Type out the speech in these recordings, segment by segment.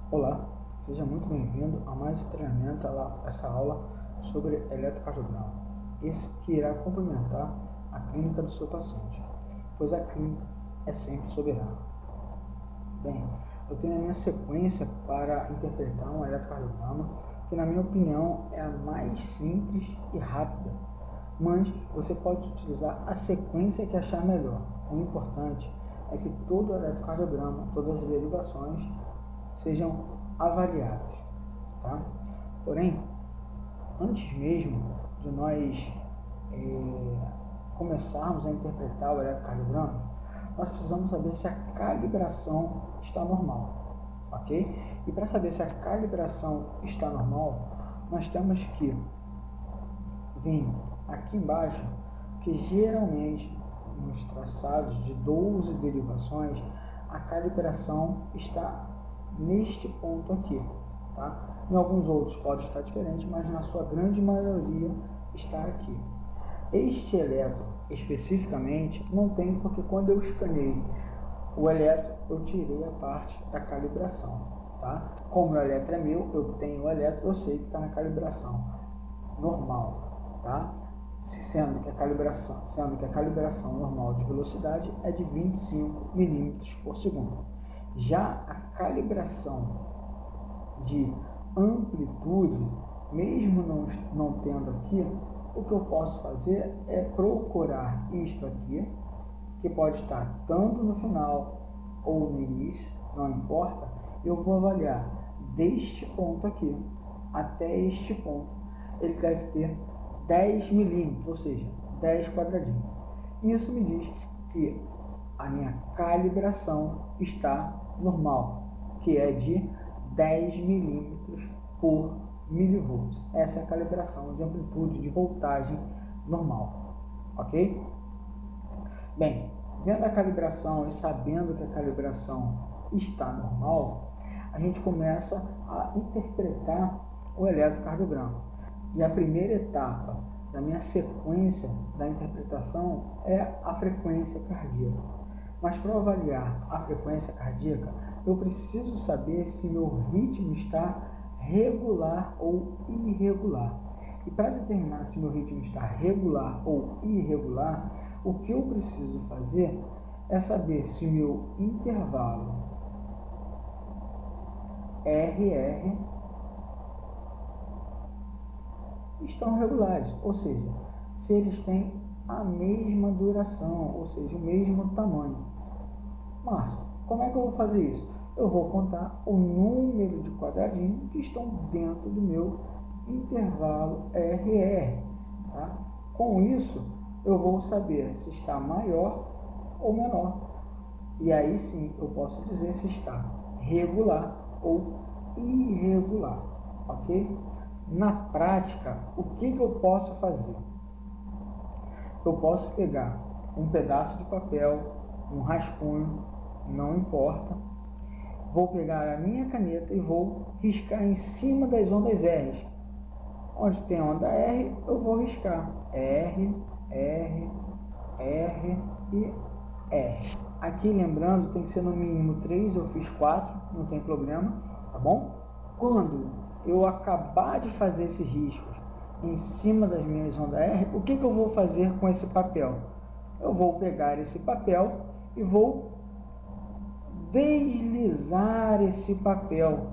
Olá, seja muito bem-vindo a mais esse treinamento, essa aula sobre eletrocardiograma. Esse que irá complementar a clínica do seu paciente, pois a clínica é sempre soberana. Bem, eu tenho a minha sequência para interpretar um eletrocardiograma, que na minha opinião é a mais simples e rápida, mas você pode utilizar a sequência que achar melhor. O importante é que todo eletrocardiograma, todas as derivações, sejam avaliadas, tá? Porém, antes mesmo de nós começarmos a interpretar o eletrocardiograma, nós precisamos saber se a calibração está normal, ok? E para saber se a calibração está normal, nós temos que vir aqui embaixo, que geralmente nos traçados de 12 derivações, a calibração está neste ponto aqui, tá? Em alguns outros pode estar diferente, mas na sua grande maioria está aqui. Este eletro, especificamente, não tem, porque quando eu escaneei o eletro, eu tirei a parte da calibração, tá? Como o eletro é meu, eu tenho o eletro, eu sei que está na calibração normal, tá? Sendo que a calibração normal de velocidade é de 25 milímetros por segundo. Já a calibração de amplitude, mesmo não tendo aqui, o que eu posso fazer é procurar isto aqui, que pode estar tanto no final ou no início, não importa, eu vou avaliar deste ponto aqui até este ponto. Ele deve ter 10 milímetros, ou seja, 10 quadradinhos. Isso me diz que a minha calibração está normal, que é de 10 milímetros por milivolts. Essa é a calibração de amplitude de voltagem normal, ok? Bem, vendo a calibração e sabendo que a calibração está normal, a gente começa a interpretar o eletrocardiograma. E a primeira etapa da minha sequência da interpretação é a frequência cardíaca. Mas para avaliar a frequência cardíaca, eu preciso saber se meu ritmo está regular ou irregular. E para determinar se meu ritmo está regular ou irregular, o que eu preciso fazer é saber se o meu intervalo RR estão regulares, ou seja, se eles têm a mesma duração, ou seja, o mesmo tamanho. Márcio, como é que eu vou fazer isso? Eu vou contar o número de quadradinhos que estão dentro do meu intervalo RR, tá? Com isso, eu vou saber se está maior ou menor. E aí sim, eu posso dizer se está regular ou irregular, ok? Na prática, o que eu posso fazer? Eu posso pegar um pedaço de papel, um rascunho, não importa. Vou pegar a minha caneta e vou riscar em cima das ondas R. Onde tem onda R, eu vou riscar R, R, R e R. Aqui, lembrando, tem que ser no mínimo 3, eu fiz 4, não tem problema, tá bom? Quando eu acabar de fazer esses riscos em cima das minhas ondas R, o que eu vou fazer com esse papel? Eu vou pegar esse papel e vou deslizar esse papel,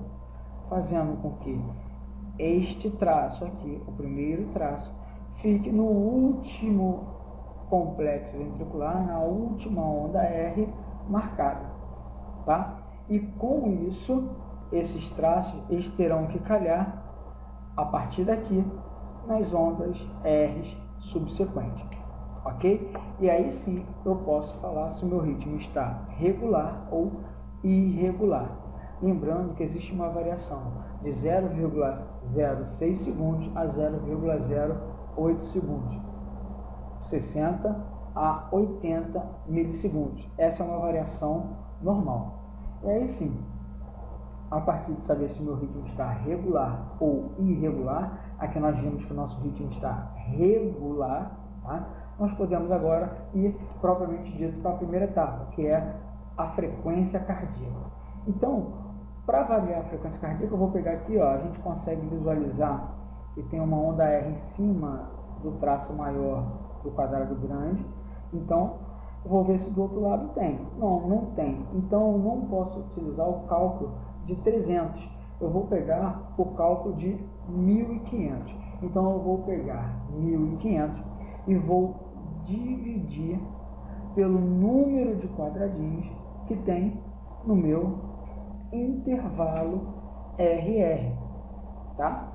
fazendo com que este traço aqui, o primeiro traço, fique no último complexo ventricular, na última onda R marcada, tá? E com isso, esses traços, eles terão que calhar a partir daqui nas ondas R subsequentes, ok? E aí sim eu posso falar se o meu ritmo está regular ou irregular. Lembrando que existe uma variação de 0,06 segundos a 0,08 segundos, 60 a 80 milissegundos. Essa é uma variação normal. E aí sim, a partir de saber se o meu ritmo está regular ou irregular, aqui nós vimos que o nosso ritmo está regular, tá? Nós podemos agora ir propriamente dito para a primeira etapa, que é a frequência cardíaca. Então, Para avaliar a frequência cardíaca, eu vou pegar aqui, ó, a gente consegue visualizar que tem uma onda R em cima do traço maior do quadrado grande. Então, eu vou ver se do outro lado tem. Não tem. Então, eu não posso utilizar o cálculo de 300. Eu vou pegar o cálculo de 1.500. Então, eu vou pegar 1.500 e vou dividir pelo número de quadradinhos que tem no meu intervalo RR, tá?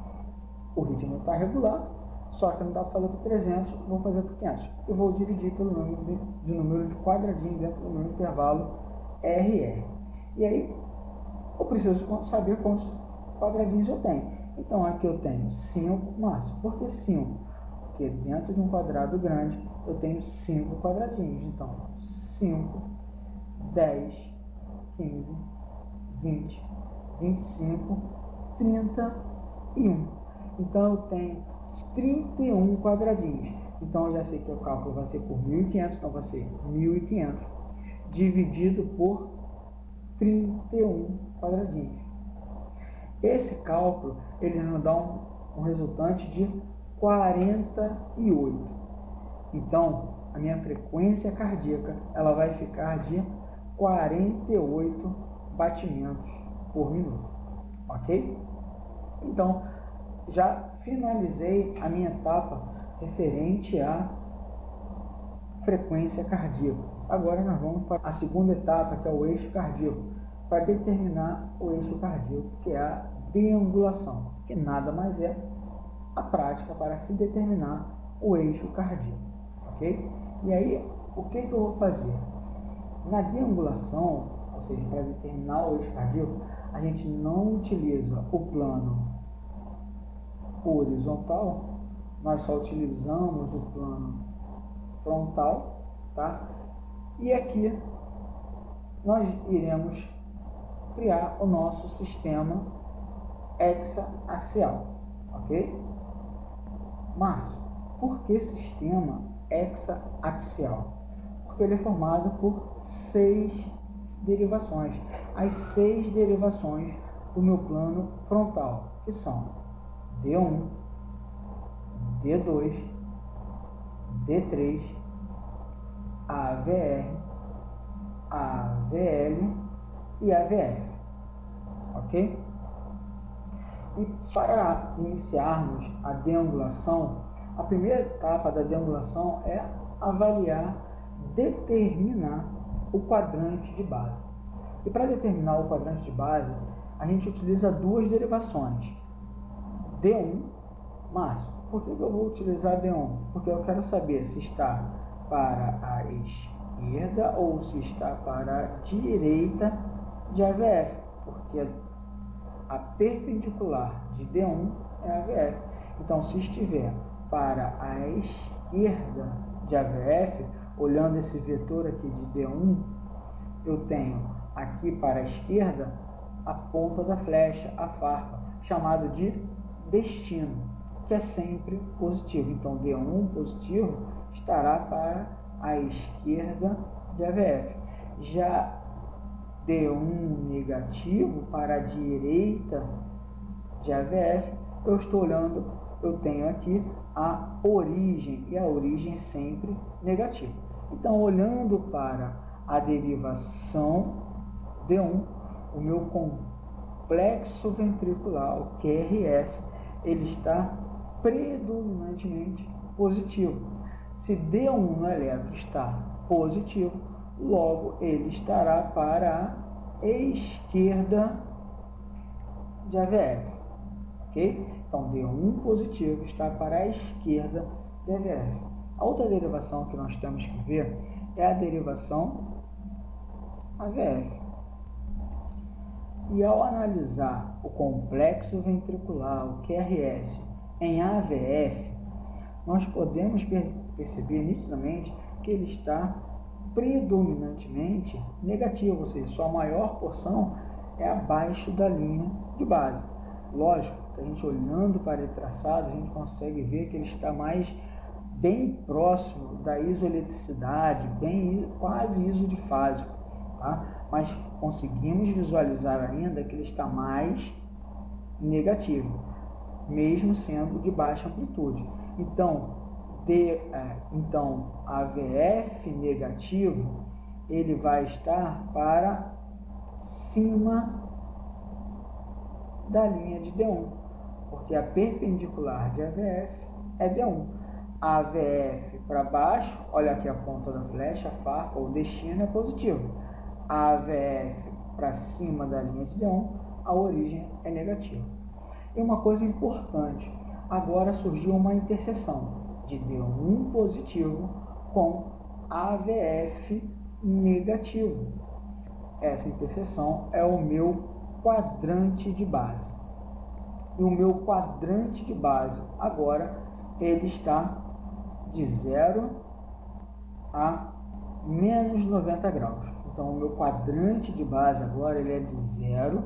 O ritmo está regular, só que não dá para fazer por 300, vou fazer por 500. Eu vou dividir pelo número de quadradinhos dentro do meu intervalo RR. E aí, eu preciso saber quantos quadradinhos eu tenho. Então, aqui eu tenho 5 máximo. Por que 5? Porque dentro de um quadrado grande, eu tenho 5 quadradinhos. Então, 5, 10, 15, 20, 25, 31. Então, eu tenho 31 quadradinhos. Então, eu já sei que o cálculo vai ser por 1.500, então vai ser 1.500 dividido por 31 quadradinhos. Esse cálculo, ele nos dá um resultante de 48. Então, a minha frequência cardíaca, ela vai ficar de 48 batimentos por minuto, ok? Então, já finalizei a minha etapa referente à frequência cardíaca. Agora nós vamos para a segunda etapa, que é o eixo cardíaco, para determinar o eixo cardíaco, que é a deambulação, que nada mais é a prática para se determinar o eixo cardíaco, ok? E aí, o que eu vou fazer? Na deambulação, ou seja, para determinar o eixo cardíaco, a gente não utiliza o plano horizontal, nós só utilizamos o plano frontal, tá? E aqui nós iremos criar o nosso sistema hexaaxial, ok? Mas, por que sistema hexaaxial? Porque ele é formado por 6 derivações. As 6 derivações do meu plano frontal, que são D1, D2, D3, AVR, AVL e AVF, ok? E para iniciarmos a deambulação, a primeira etapa da deambulação é avaliar, determinar o quadrante de base. E para determinar o quadrante de base, a gente utiliza 2 derivações, D1 máximo. Por que eu vou utilizar D1? Porque eu quero saber se está para a esquerda ou se está para a direita de AVF, porque a perpendicular de D1 é a AVF. Então, se estiver para a esquerda de AVF, olhando esse vetor aqui de D1, eu tenho aqui para a esquerda a ponta da flecha, a farpa, chamado de destino, que é sempre positivo. Então, D1 positivo estará para a esquerda de AVF. Já D1 negativo para a direita de AVF, eu estou olhando, eu tenho aqui a origem, e a origem é sempre negativa. Então, olhando para a derivação D1, o meu complexo ventricular, o QRS, ele está predominantemente positivo. Se D1 no eletro está positivo, logo ele estará para a esquerda de AVF, ok? Então, D1 positivo está para a esquerda de AVF. A outra derivação que nós temos que ver é a derivação AVF. E ao analisar o complexo ventricular, o QRS, em AVF, nós podemos perceber nitidamente que ele está predominantemente negativo, ou seja, sua maior porção é abaixo da linha de base. Lógico que a gente olhando para ele traçado, a gente consegue ver que ele está mais bem próximo da isoeletricidade, bem quase isodifásico, tá? mas conseguimos visualizar ainda que ele está mais negativo, mesmo sendo de baixa amplitude. Então, AVF negativo, ele vai estar para cima da linha de D1, porque a perpendicular de AVF é D1. A AVF para baixo, olha aqui a ponta da flecha, a farpa, o destino é positivo. A AVF para cima da linha de D1, a origem é negativa. E uma coisa importante, agora surgiu uma interseção de D1 positivo com AVF negativo. Essa interseção é o meu quadrante de base. E o meu quadrante de base agora ele está de 0 a menos 90 graus. Então o meu quadrante de base agora ele é de 0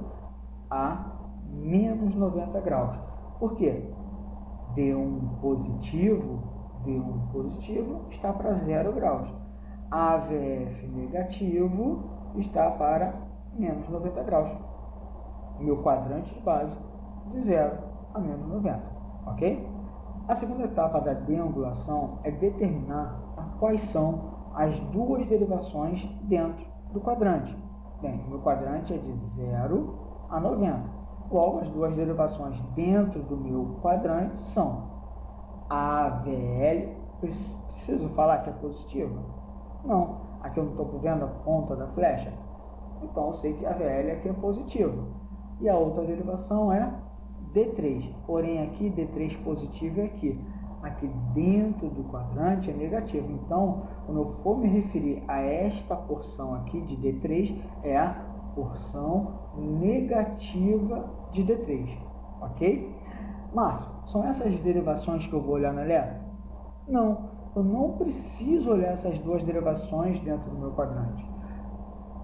a menos 90 graus. Por quê? D1 positivo está para 0 graus. AVF negativo está para menos 90 graus. Meu quadrante de base de 0 a menos 90, ok? A segunda etapa da deangulação é determinar quais são as duas derivações dentro do quadrante. Bem, meu quadrante é de 0 a 90. Logo, as duas derivações dentro do meu quadrante são a AVL. Preciso falar que é positiva? Não. Aqui eu não estou vendo a ponta da flecha. Então, eu sei que a AVL aqui é positiva. E a outra derivação é D3. Porém, aqui D3 positivo é aqui. Aqui dentro do quadrante é negativo. Então, quando eu for me referir a esta porção aqui de D3, é a porção negativa de D3. Ok? Márcio, são essas derivações que eu vou olhar no elétron? Não, eu não preciso olhar essas duas derivações dentro do meu quadrante,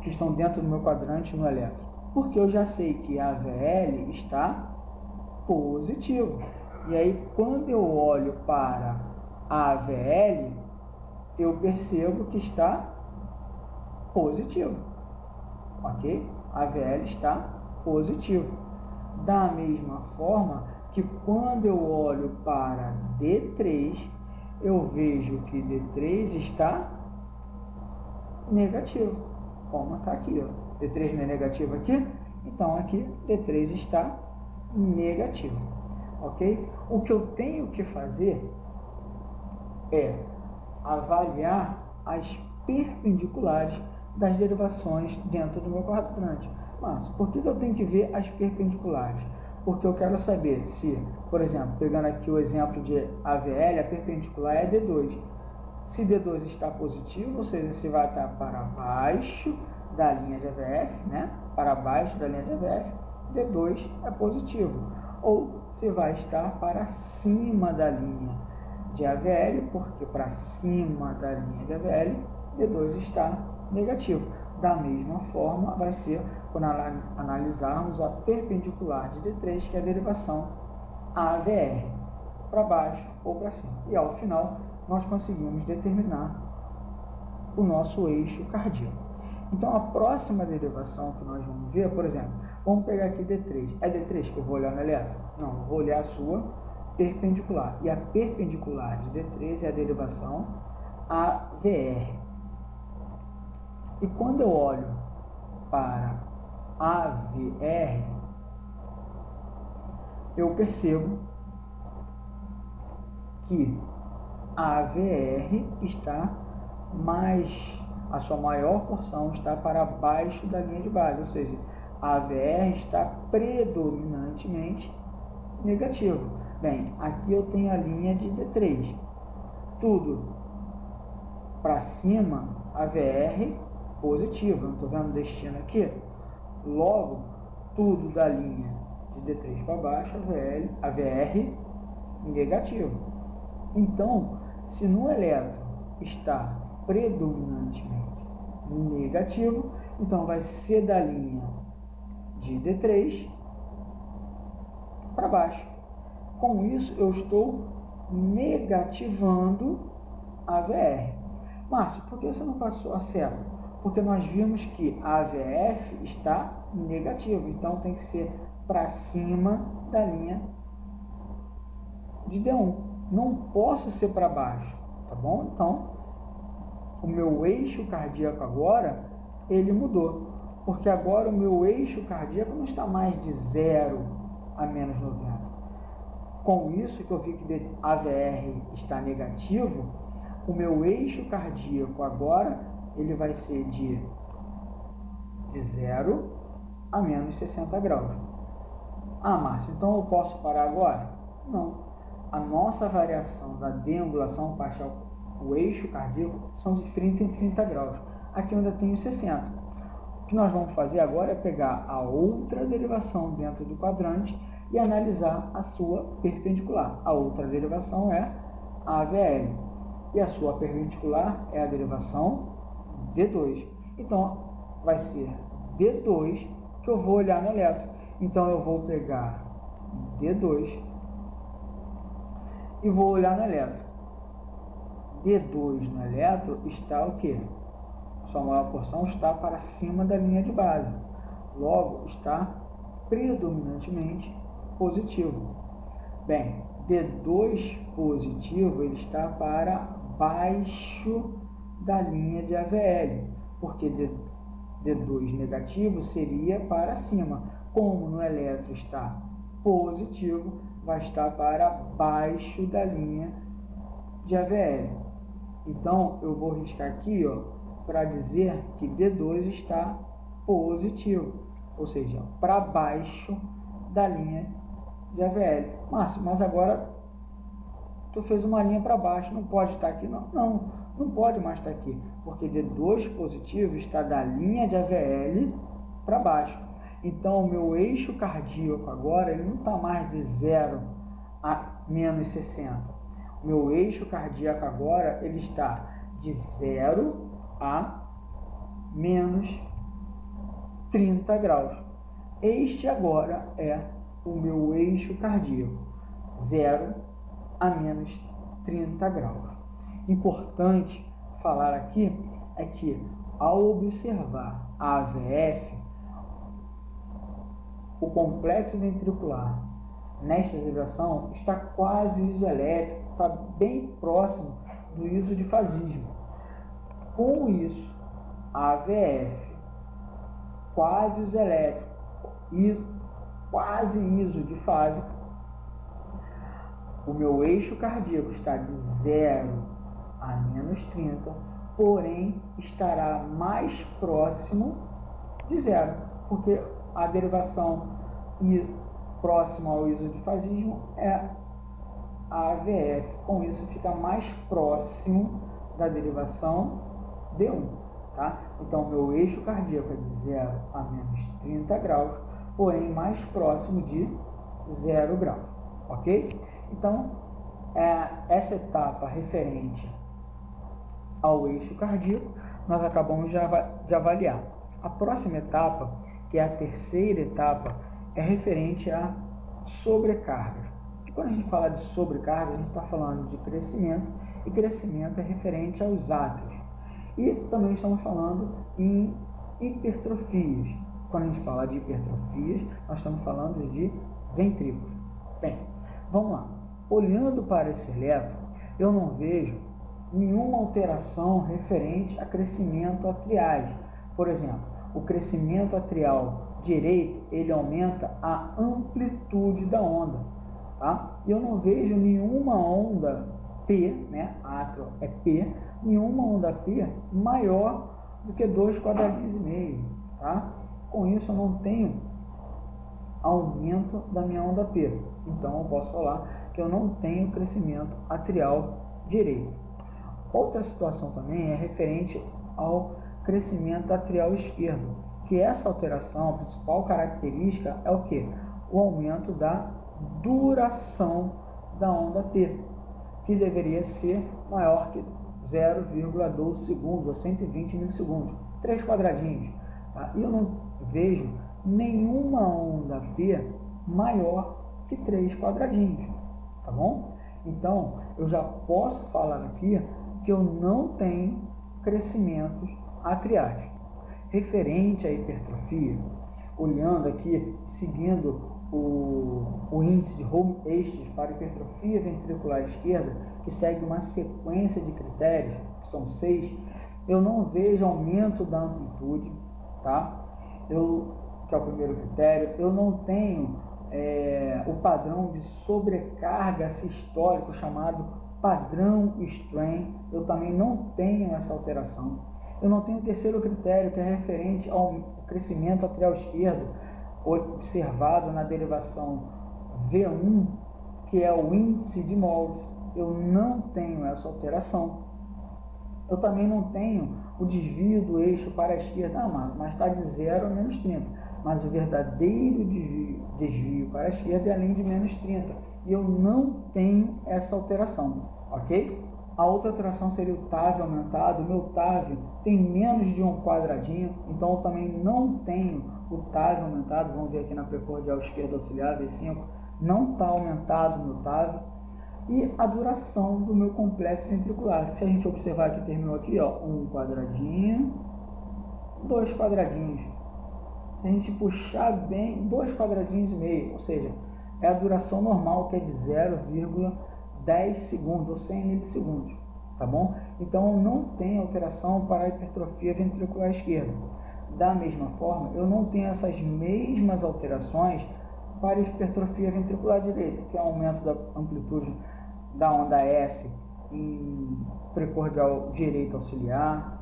que estão dentro do meu quadrante no elétron, porque eu já sei que a AVL está positivo. E aí, quando eu olho para a AVL, eu percebo que está positivo. Ok? A AVL está positivo. Da mesma forma que quando eu olho para D3, eu vejo que D3 está negativo. Como está aqui, ó. D3 não é negativo aqui? Então, aqui D3 está negativo. Ok? O que eu tenho que fazer é avaliar as perpendiculares das derivações dentro do meu quadrante. Mas por que eu tenho que ver as perpendiculares? Porque eu quero saber se, por exemplo, pegando aqui o exemplo de AVL, a perpendicular é D2. Se D2 está positivo, ou seja, se vai estar para baixo da linha de AVF, né? Para baixo da linha de AVF, D2 é positivo. Ou se vai estar para cima da linha de AVL, porque para cima da linha de AVL, D2 está negativo. Da mesma forma, vai ser quando analisarmos a perpendicular de D3, que é a derivação AVR, para baixo ou para cima. E ao final, nós conseguimos determinar o nosso eixo cardíaco. Então, a próxima derivação que nós vamos ver, por exemplo, vamos pegar aqui D3. É D3 que eu vou olhar no elétron? Não, eu vou olhar a sua perpendicular. E a perpendicular de D3 é a derivação AVR. E quando eu olho para AVR, eu percebo que a AVR está a sua maior porção está para baixo da linha de base, ou seja, a AVR está predominantemente negativo. Bem, aqui eu tenho a linha de D3. Tudo para cima, AVR positivo. Não estou vendo o destino aqui? Logo, tudo da linha de D3 para baixo, AVR negativo. Então, se no elétron está predominantemente negativo, então vai ser da linha de D3 para baixo. Com isso, eu estou negativando a VR. Márcio, por que você não passou a célula? Porque nós vimos que a AVF está negativo, então tem que ser para cima da linha de D1. Não posso ser para baixo, tá bom? Então, o meu eixo cardíaco agora, ele mudou. Porque agora o meu eixo cardíaco não está mais de 0 a menos 90. Com isso que eu vi que a AVR está negativo, o meu eixo cardíaco agora, ele vai ser de 0 a menos 60 graus. Ah, Márcio, então eu posso parar agora? Não. A nossa variação da deangulação parcial, o eixo cardíaco, são de 30 em 30 graus. Aqui eu ainda tenho 60. O que nós vamos fazer agora é pegar a outra derivação dentro do quadrante e analisar a sua perpendicular. A outra derivação é a AVL. E a sua perpendicular é a derivação D2. Então, vai ser D2 que eu vou olhar no eletro. Então, eu vou pegar D2 e vou olhar no eletro. D2 no eletro está o quê? Sua maior porção está para cima da linha de base. Logo, está predominantemente positivo. Bem, D2 positivo, ele está para baixo da linha de AVL, porque D2 negativo seria para cima. Como no eletro está positivo, vai estar para baixo da linha de AVL. Então, eu vou riscar aqui, para dizer que D2 está positivo, ou seja, para baixo da linha de AVL. Márcio, mas agora tu fez uma linha para baixo, não pode estar aqui? Não pode mais estar aqui, porque D2 positivo está da linha de AVL para baixo. Então, o meu eixo cardíaco agora, ele não está mais de 0 a menos 60. O meu eixo cardíaco agora, ele está de 0 a menos 30 graus. Este agora é o meu eixo cardíaco, 0 a menos 30 graus. Importante falar aqui é que, ao observar a AVF, o complexo ventricular nesta derivação está quase isoelétrico, está bem próximo do isodifasismo. Com isso, a AVF quase isoelétrico e quase isodifásico, o meu eixo cardíaco está de 0 a menos 30, porém estará mais próximo de 0, porque a derivação próxima ao isodifasismo é a AVF. Com isso, fica mais próximo da derivação D1. Tá? Então, meu eixo cardíaco é de 0 a menos 30 graus, porém mais próximo de 0 graus. Ok? Então, essa etapa referente ao eixo cardíaco, nós acabamos de avaliar. A próxima etapa, que é a terceira etapa, é referente a sobrecargas. E quando a gente fala de sobrecarga, a gente está falando de crescimento, e crescimento é referente aos átrios. E também estamos falando em hipertrofias. Quando a gente fala de hipertrofias, nós estamos falando de ventrículos. Bem, vamos lá. Olhando para esse eletro, eu não vejo nenhuma alteração referente a crescimento atriais. Por exemplo, o crescimento atrial direito, ele aumenta a amplitude da onda. Tá? E eu não vejo nenhuma onda P, né? Átrio é P, nenhuma onda P maior do que 2 quadradinhos e meio. Tá? Com isso, eu não tenho aumento da minha onda P. Então, eu posso falar que eu não tenho crescimento atrial direito. Outra situação também é referente ao crescimento atrial esquerdo, que essa alteração, a principal característica é o quê? O aumento da duração da onda P, que deveria ser maior que 0,12 segundos, ou 120 milissegundos, 3 quadradinhos. Tá? E eu não vejo nenhuma onda P maior que 3 quadradinhos, tá bom? Então, eu já posso falar aqui que eu não tenho crescimentos atriais. Referente à hipertrofia, olhando aqui, seguindo o índice de Holm-Estes para hipertrofia ventricular esquerda, que segue uma sequência de critérios, que são 6, eu não vejo aumento da amplitude, tá? Que é o primeiro critério. Eu não tenho o padrão de sobrecarga sistólico chamado padrão strain, eu também não tenho essa alteração. Eu não tenho o terceiro critério, que é referente ao crescimento atrial esquerdo, observado na derivação V1, que é o índice de Moles. Eu não tenho essa alteração. Eu também não tenho o desvio do eixo para a esquerda, mas está de 0 a menos 30. Mas o verdadeiro desvio para a esquerda é além de menos 30. E eu não tenho essa alteração, ok? A outra alteração seria o TAV aumentado. O meu TAV tem menos de um quadradinho, então eu também não tenho o TAV aumentado. Vamos ver aqui na precordial esquerda auxiliar, V5, não está aumentado o meu TAV. E a duração do meu complexo ventricular. Se a gente observar que terminou aqui, ó, um quadradinho, 2 quadradinhos. Se a gente puxar bem, 2 quadradinhos e meio, ou seja, é a duração normal, que é de 0,10 segundos ou 100 milissegundos, tá bom? Então, não tem alteração para a hipertrofia ventricular esquerda. Da mesma forma, eu não tenho essas mesmas alterações para a hipertrofia ventricular direita, que é o aumento da amplitude da onda S em precordial direito auxiliar,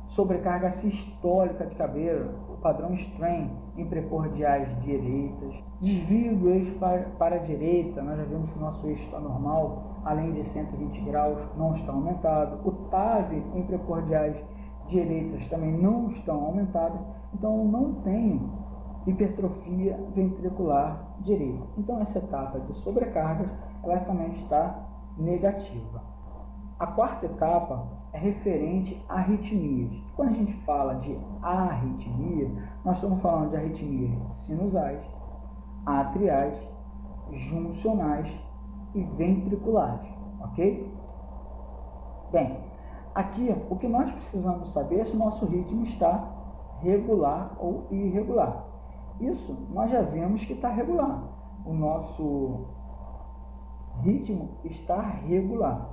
sobrecarga sistólica de cabelo, o padrão strain em precordiais direitas, desvio do eixo para a direita, nós já vimos que o nosso eixo está normal, além de 120 graus, não está aumentado. O TAV em precordiais direitas também não estão aumentados, então eu não tenho hipertrofia ventricular direita. Então essa etapa de sobrecargas, ela também está negativa. A quarta etapa é referente a arritmias. Quando a gente fala de arritmia, nós estamos falando de arritmias sinusais, atriais, juncionais e ventriculares, ok? Bem, aqui o que nós precisamos saber é se o nosso ritmo está regular ou irregular. Isso nós já vimos que está regular. O nosso ritmo está regular.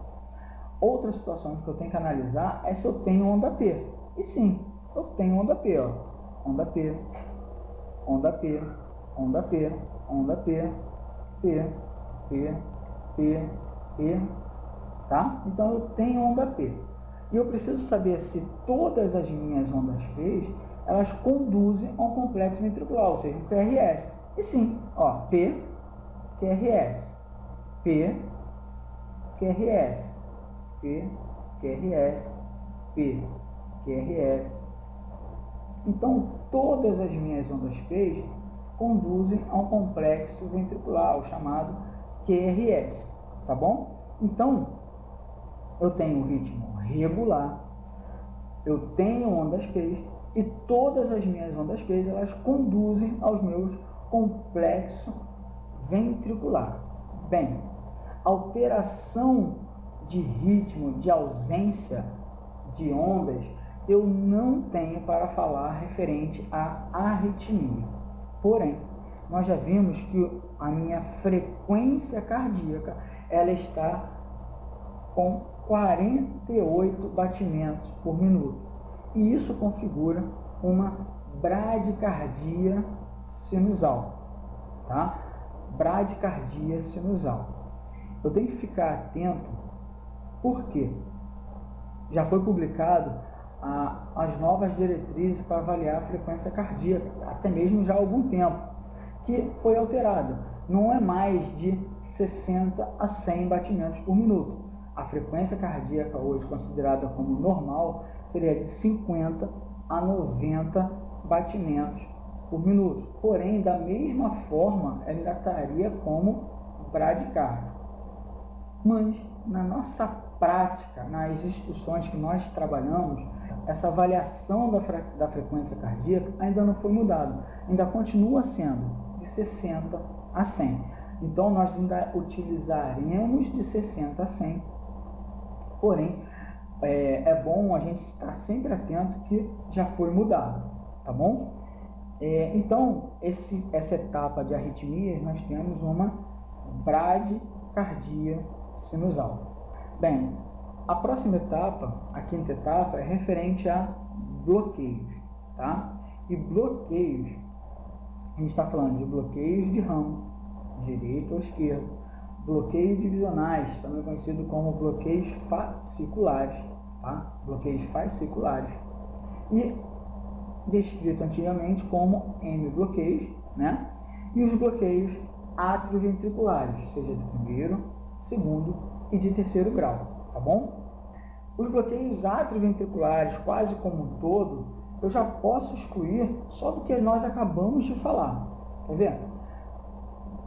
Outra situação que eu tenho que analisar é se eu tenho onda P. E sim, eu tenho onda P, ó. Onda P, onda P, onda P, onda P, P, P, P, P, tá? Então eu tenho onda P. E eu preciso saber se todas as minhas ondas P, elas conduzem a um complexo ventricular, ou seja, um QRS. E sim, ó, P, QRS, P, QRS, P, QRS, P, QRS. Então, todas as minhas ondas P conduzem a um complexo ventricular, o chamado QRS, tá bom? Então, eu tenho um ritmo regular, eu tenho ondas P e todas as minhas ondas P, elas conduzem aos meus complexos ventricular. Bem, alteração de ritmo, de ausência de ondas, eu não tenho para falar referente à arritmia. Porém, nós já vimos que a minha frequência cardíaca, ela está com 48 batimentos por minuto. E isso configura uma bradicardia sinusal, tá? Bradicardia sinusal. Eu tenho que ficar atento. Por quê? Já foi publicado as novas diretrizes para avaliar a frequência cardíaca, até mesmo já há algum tempo, que foi alterada. Não é mais de 60 a 100 batimentos por minuto. A frequência cardíaca hoje, considerada como normal, seria de 50 a 90 batimentos por minuto. Porém, da mesma forma, ela ainda estaria como bradicardia. Mas, na nossa prática, nas instituições que nós trabalhamos, essa avaliação da frequência cardíaca ainda não foi mudada. Ainda continua sendo de 60 a 100. Então, nós ainda utilizaremos de 60 a 100. Porém, é bom a gente estar sempre atento que já foi mudado, tá bom? Então, essa etapa de arritmias, nós temos uma bradicardia sinusal. Bem, a próxima etapa, a quinta etapa, é referente a bloqueios, tá? E bloqueios, a gente está falando de bloqueios de ramo, direito ou esquerdo, bloqueios divisionais, também conhecido como bloqueios fasciculares, tá? Bloqueios fasciculares. E descrito antigamente como M-bloqueios, né? E os bloqueios atrioventriculares, seja de primeiro, segundo e de terceiro grau, tá bom? Os bloqueios atrioventriculares, quase como um todo, eu já posso excluir só do que nós acabamos de falar, tá vendo?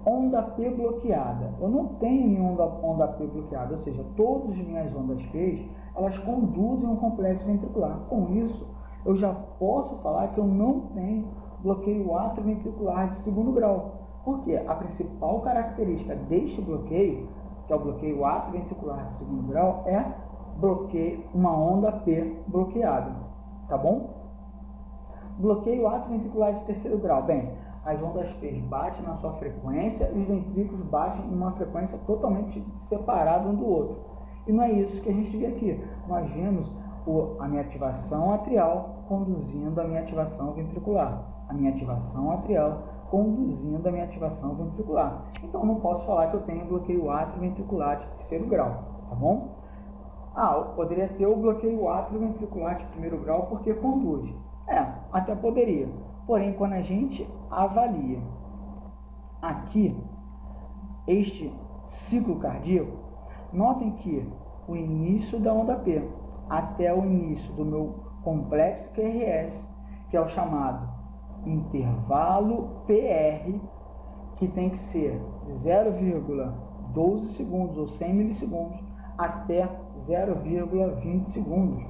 Onda P bloqueada. Eu não tenho onda P bloqueada, ou seja, todas as minhas ondas P, elas conduzem um complexo ventricular. Com isso, eu já posso falar que eu não tenho bloqueio atrioventricular de segundo grau. Porque a principal característica deste bloqueio, que é o bloqueio atrioventricular de segundo grau, é bloqueio, uma onda P bloqueada, tá bom? Bloqueio atrioventricular de terceiro grau. Bem, as ondas P batem na sua frequência e os ventrículos batem em uma frequência totalmente separada um do outro. E não é isso que a gente vê aqui. Nós vemos a minha ativação atrial conduzindo a minha ativação ventricular. A minha ativação atrial conduzindo a minha ativação ventricular. Então, não posso falar que eu tenho bloqueio atrioventricular de terceiro grau, tá bom? Eu poderia ter o bloqueio atrioventricular de primeiro grau porque conduz. Até poderia. Porém, quando a gente avalia aqui este ciclo cardíaco, notem que o início da onda P até o início do meu complexo QRS, que é o chamado intervalo PR, que tem que ser de 0,12 segundos ou 100 milissegundos até 0,20 segundos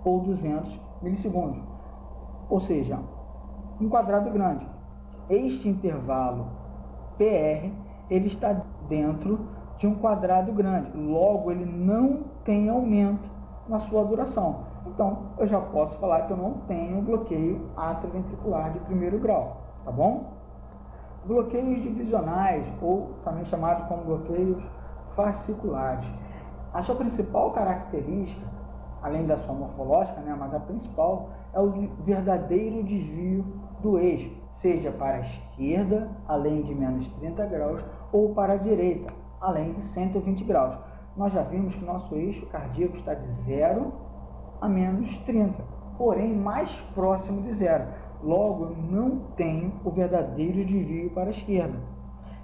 ou 200 milissegundos. Ou seja, um quadrado grande. Este intervalo PR, ele está dentro de um quadrado grande. Logo, ele não tem aumento na sua duração. Então, eu já posso falar que eu não tenho bloqueio atrioventricular de primeiro grau, tá bom? Bloqueios divisionais, ou também chamados como bloqueios fasciculares. A sua principal característica, além da sua morfológica, né, mas a principal é o verdadeiro desvio do eixo, seja para a esquerda, além de menos 30 graus, ou para a direita, além de 120 graus. Nós já vimos que nosso eixo cardíaco está de 0 a menos 30, porém mais próximo de zero. Logo, eu não tenho o verdadeiro desvio para a esquerda.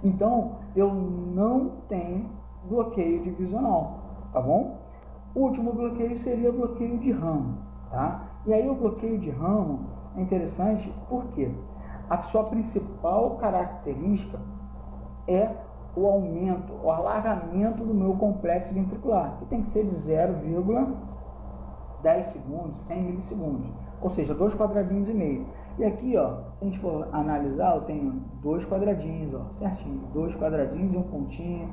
Então, eu não tenho bloqueio divisional, tá bom? O último bloqueio seria o bloqueio de ramo, tá? E aí o bloqueio de ramo é interessante porque a sua principal característica é o aumento, o alargamento do meu complexo ventricular, que tem que ser de 0,10 segundos, 100 milissegundos, ou seja, 2 quadradinhos e meio. E aqui, ó, se a gente for analisar, eu tenho 2 quadradinhos, ó, certinho, 2 quadradinhos e um pontinho,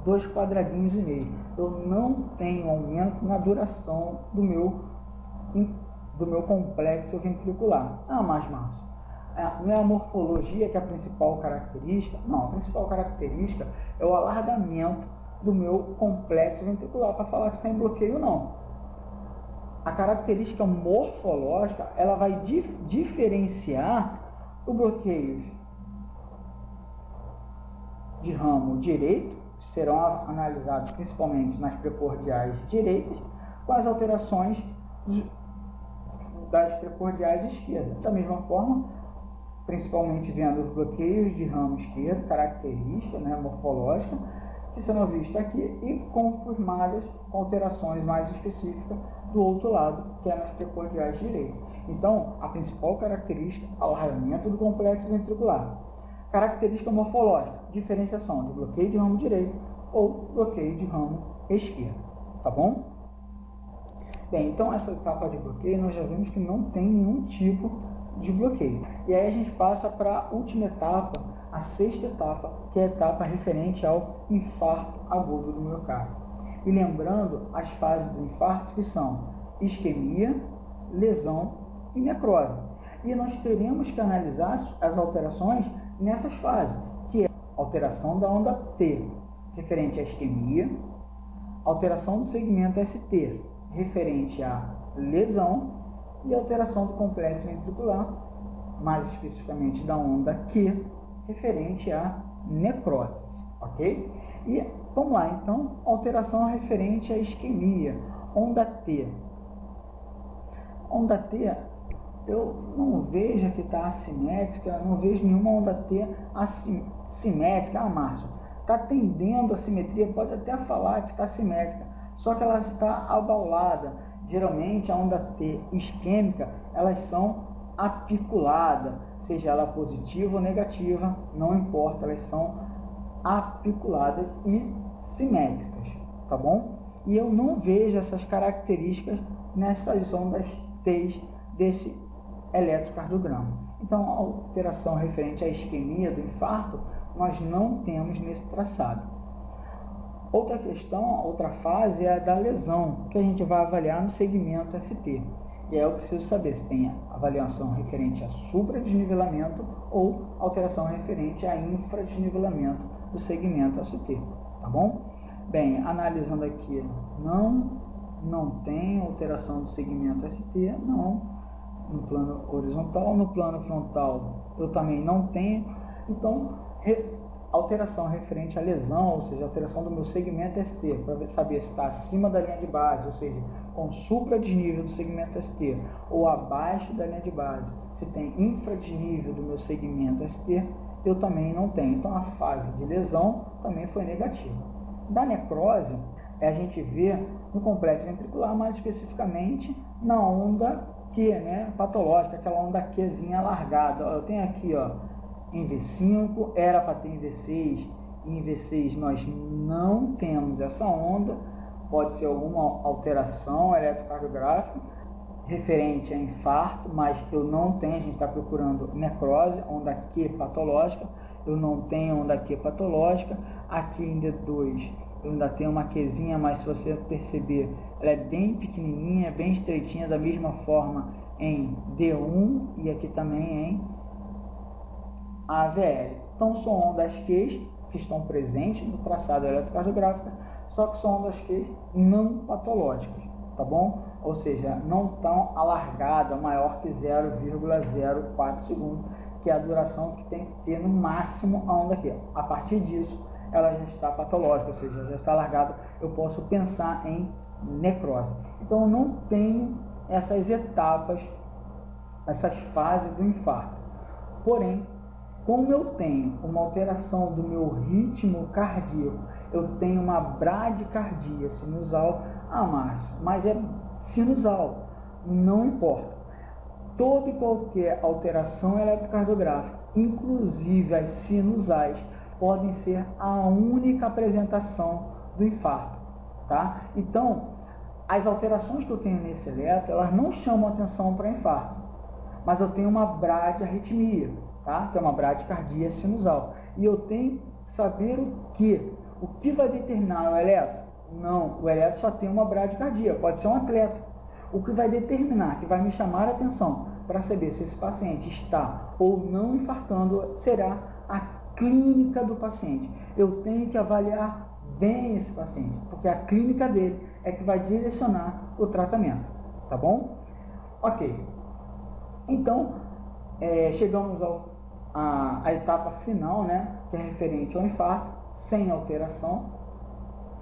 2 quadradinhos e meio. Eu não tenho aumento na duração do meu complexo ventricular. Mas Márcio, não é a morfologia que é a principal característica? Não, a principal característica é o alargamento do meu complexo ventricular. Para falar que está em bloqueio, não. A característica morfológica, ela vai diferenciar o bloqueio de ramo direito, que serão analisados principalmente nas precordiais direitas, com as alterações das precordiais esquerdas. Da mesma forma, principalmente vendo os bloqueios de ramo esquerdo, característica, né, morfológica, que serão vistas aqui e confirmadas com alterações mais específicas do outro lado, que é nas precordiais direitas. Então, a principal característica é o alargamento do complexo ventricular. Característica morfológica, diferenciação de bloqueio de ramo direito ou bloqueio de ramo esquerdo, tá bom? Bem, então essa etapa de bloqueio nós já vimos que não tem nenhum tipo de bloqueio. E aí a gente passa para a última etapa, a sexta etapa, que é a etapa referente ao infarto agudo do miocárdio. E lembrando as fases do infarto que são isquemia, lesão e necrose. E nós teremos que analisar as alterações nessas fases, que é alteração da onda T, referente à isquemia, alteração do segmento ST, referente à lesão, e alteração do complexo ventricular, mais especificamente da onda Q, referente à necrose, ok? E vamos lá, então, alteração referente à isquemia, onda T. Onda T, eu não vejo que está assimétrica, não vejo nenhuma onda T assimétrica. Ah, Márcio, está tendendo a simetria, pode até falar que está simétrica, só que ela está abaulada. Geralmente a onda T isquêmica, elas são apiculadas, seja ela positiva ou negativa, não importa, elas são apiculadas e simétricas, tá bom? E eu não vejo essas características nessas ondas T desse eletrocardiograma. Então, a alteração referente à isquemia do infarto, nós não temos nesse traçado. Outra questão, outra fase é a da lesão, que a gente vai avaliar no segmento ST. E aí eu preciso saber se tem avaliação referente a supradesnivelamento ou alteração referente a infradesnivelamento do segmento ST, tá bom? Bem, analisando aqui, não tem alteração do segmento ST, não, no plano horizontal, no plano frontal eu também não tenho, então alteração referente à lesão, ou seja, alteração do meu segmento ST, para saber se está acima da linha de base, ou seja, com supradesnível do segmento ST, ou abaixo da linha de base, se tem infradesnível do meu segmento ST, eu também não tenho. Então, a fase de lesão também foi negativa. Da necrose, a gente vê no complexo ventricular, mais especificamente na onda Q, né, patológica, aquela onda Qzinha alargada. Eu tenho aqui, ó, em V5, era para ter em V6, e em V6 nós não temos essa onda, pode ser alguma alteração eletrocardiográfica referente a infarto, mas eu não tenho, a gente está procurando necrose, onda Q patológica, eu não tenho onda Q patológica, aqui em D2 eu ainda tenho uma Qzinha, mas se você perceber, ela é bem pequenininha, bem estreitinha, da mesma forma em D1 e aqui também em AVL. Então são ondas Q que estão presentes no traçado eletrocardiográfico, só que são ondas Q não patológicas, tá bom? Ou seja, não tão alargada, maior que 0,04 segundos, que é a duração que tem que ter no máximo a onda Q. A partir disso, ela já está patológica, ou seja, já está alargada, eu posso pensar em necrose. Então eu não tenho essas etapas, essas fases do infarto. Porém, como eu tenho uma alteração do meu ritmo cardíaco, eu tenho uma bradicardia sinusal, Márcio, mas é sinusal, não importa. Toda e qualquer alteração eletrocardiográfica, inclusive as sinusais, podem ser a única apresentação do infarto, tá? Então, as alterações que eu tenho nesse eletro, elas não chamam atenção para infarto, mas eu tenho uma bradiarritmia, tá? Que é uma bradicardia sinusal. E eu tenho que saber o que vai determinar o eletro? Não, o eletro só tem uma bradicardia, pode ser um atleta. O que vai determinar, que vai me chamar a atenção para saber se esse paciente está ou não infartando, será a clínica do paciente. Eu tenho que avaliar bem esse paciente, porque a clínica dele é que vai direcionar o tratamento, tá bom? Ok. Então, chegamos à etapa final, né, que é referente ao infarto, sem alteração,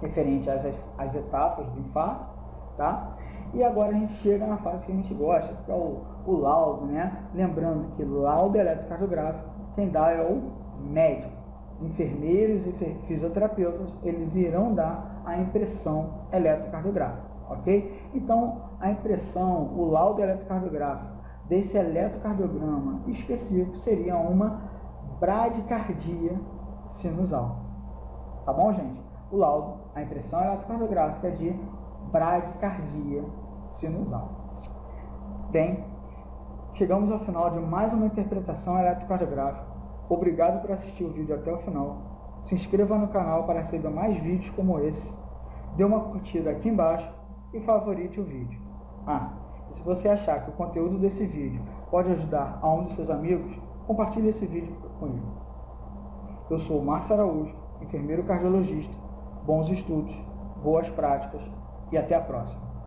referente às etapas do infarto, tá? E agora a gente chega na fase que a gente gosta, que é o laudo, né? Lembrando que laudo eletrocardiográfico, quem dá é o médico. Enfermeiros e fisioterapeutas, eles irão dar a impressão eletrocardiográfica, ok? Então, a impressão, o laudo eletrocardiográfico desse eletrocardiograma específico seria uma bradicardia sinusal. Tá bom, gente? O laudo, a impressão eletrocardiográfica de bradicardia sinusal. Bem, chegamos ao final de mais uma interpretação eletrocardiográfica. Obrigado por assistir o vídeo até o final. Se inscreva no canal para receber mais vídeos como esse. dê uma curtida aqui embaixo e favorite o vídeo. E se você achar que o conteúdo desse vídeo pode ajudar a um dos seus amigos, compartilhe esse vídeo com ele. Eu sou o Márcio Araújo, enfermeiro cardiologista. Bons estudos, boas práticas e até a próxima.